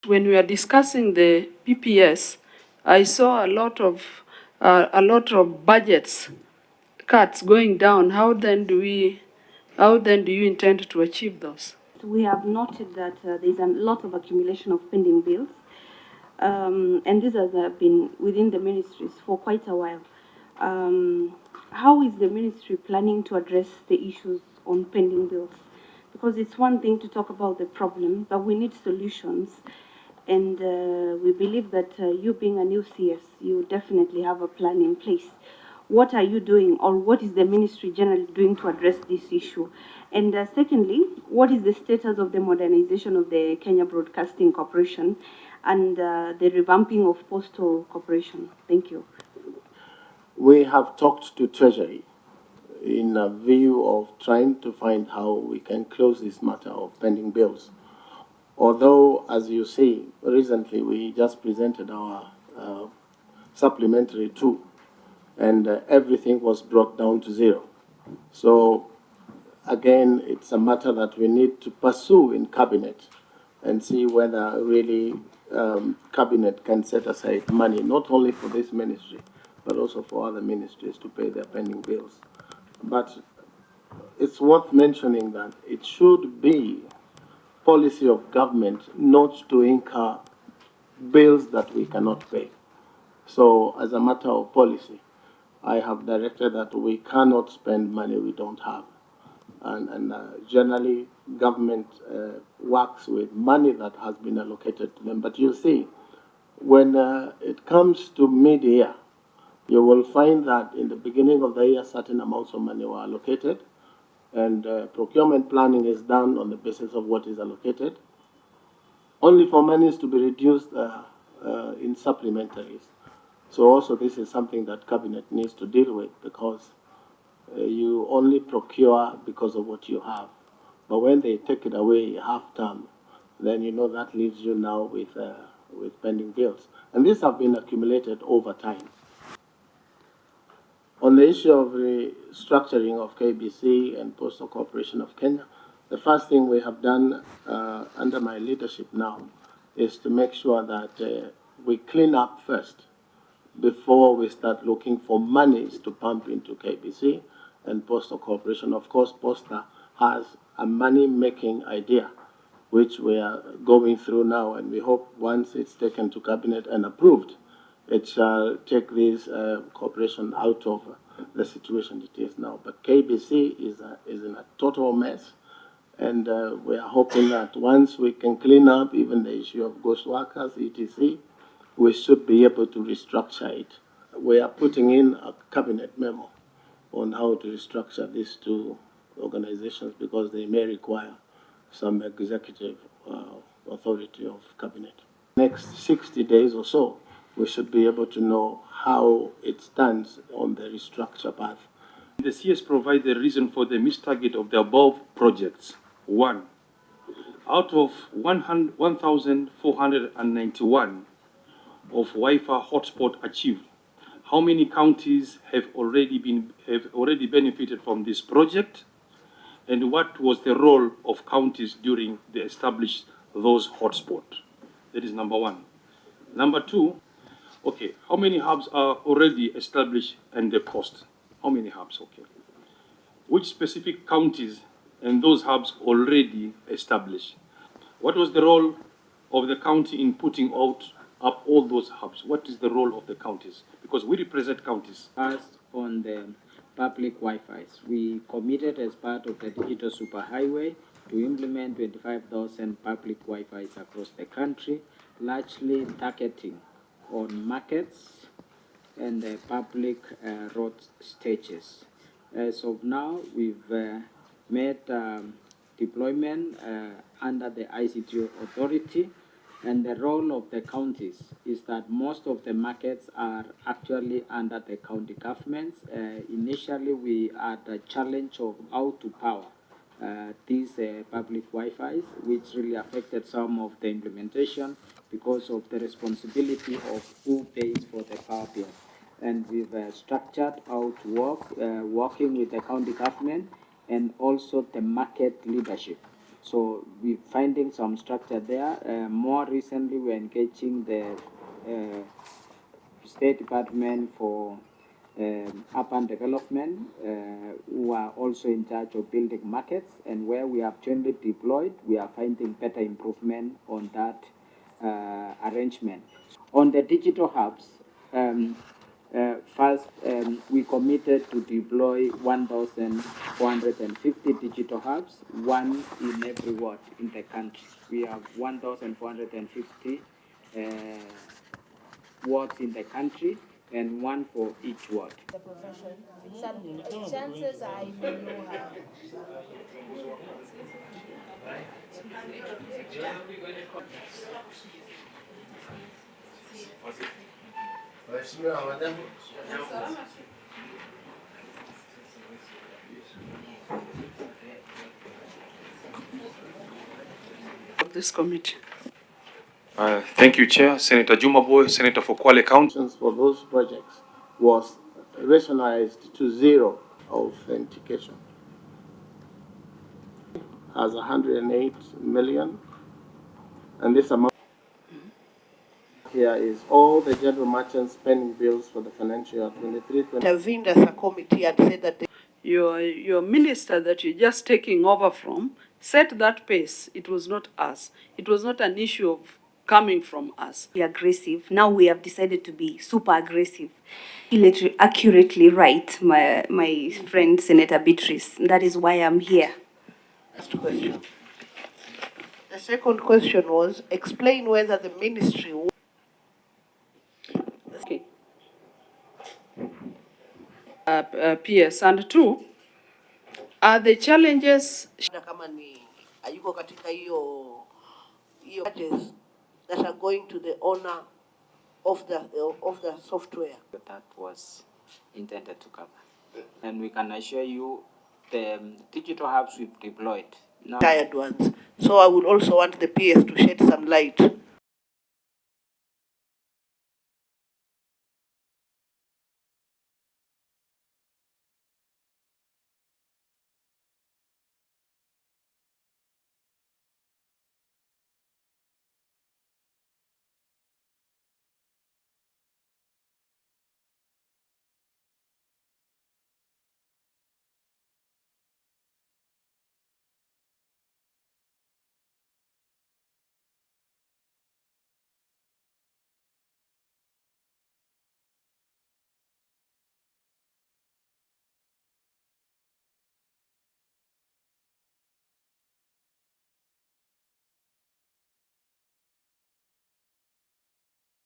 when we are discussing the PPS, I saw a lot of budgets cuts going down. How then do you intend to achieve those? We have noted that there's a lot of accumulation of pending bills, and this has been within the ministries for quite a while. How is the ministry planning to address the issues on pending bills? Because it's one thing to talk about the problem, but we need solutions. And we believe that you being a new CS, you definitely have a plan in place. What are you doing, or what is the ministry generally doing to address this issue? And secondly, what is the status of the modernization of the Kenya Broadcasting Corporation and the revamping of Postal Corporation? Thank you. We have talked to Treasury in a view of trying to find how we can close this matter of pending bills. Although, as you see, recently we just presented our supplementary 2, and everything was brought down to 0. So, again, it's a matter that we need to pursue in Cabinet and see whether really Cabinet can set aside money, not only for this ministry, but also for other ministries to pay their pending bills. But it's worth mentioning that it should be policy of government not to incur bills that we cannot pay. So as a matter of policy, I have directed that we cannot spend money we don't have. And generally, government works with money that has been allocated to them. But you see, when it comes to mid-year, you will find that in the beginning of the year, certain amounts of money were allocated, and procurement planning is done on the basis of what is allocated, only for monies to be reduced in supplementaries. So also this is something that Cabinet needs to deal with, because you only procure because of what you have. But when they take it away half-term, then you know that leaves you now with pending bills. And these have been accumulated over time. On the issue of restructuring of KBC and Posta Corporation of Kenya, the first thing we have done under my leadership now is to make sure that we clean up first before we start looking for monies to pump into KBC and Posta Corporation. Of course, Posta has a money-making idea, which we are going through now, and we hope once it's taken to Cabinet and approved, it shall take this corporation out of the situation it is now. But KBC is in a total mess, and we are hoping that once we can clean up even the issue of ghost workers, etc., we should be able to restructure it. We are putting in a cabinet memo on how to restructure these two organizations, because they may require some executive authority of cabinet. Next 60 days or so, we should be able to know how it stands on the restructure path. The CS provide the reason for the missed target of the above projects. 1. Out of 1,491 of Wi-Fi hotspot achieved, how many counties have already benefited from this project? And what was the role of counties during the establish those hotspots? That is number 1. Number 2, okay, how many hubs are already established and the cost? How many hubs? Okay. Which specific counties and those hubs already established? What was the role of the county in putting up all those hubs? What is the role of the counties? Because we represent counties. First, on the public Wi-Fi's, we committed as part of the digital superhighway to implement 25,000 public Wi-Fi's across the country, largely targeting on markets and the public road stages. As of now, we've made deployment under the ICT authority, and the role of the counties is that most of the markets are actually under the county governments. Initially, we had a challenge of how to power these public Wi-Fi's, which really affected some of the implementation because of the responsibility of who pays for the power bill. And we've structured how to work, working with the county government and also the market leadership So we're finding some structure there. More recently, we're engaging the State Department for Urban Development, who are also in charge of building markets, and where we have jointly deployed, we are finding better improvement on that arrangement. On the digital hubs, first, we committed to deploy 1,450 digital hubs, one in every ward in the country. We have 1,450 wards in the country, and one for each ward. The profession, some chances I may know her. Of this committee. Thank you, Chair. Senator Juma Boy, Senator for Kwale County. For those projects was rationalized to zero authentication as 108 million, and this amount here is all the general merchant spending bills for the financial year 23-24. Intervened as a committee and said that Your minister that you're just taking over from set that pace. It was not us. It was not an issue of coming from us. Be aggressive. Now we have decided to be super aggressive. Accurately right, my friend Senator Beatrice. That is why I'm here. first question. The second question was explain whether the ministry. Okay. PS and two, are the challenges Kama ni hayuko katika hiyo charges that are going to the owner of the software. That was intended to cover. And we can assure you the digital hubs we've deployed. Now, Tired ones. So I would also want the PS to shed some light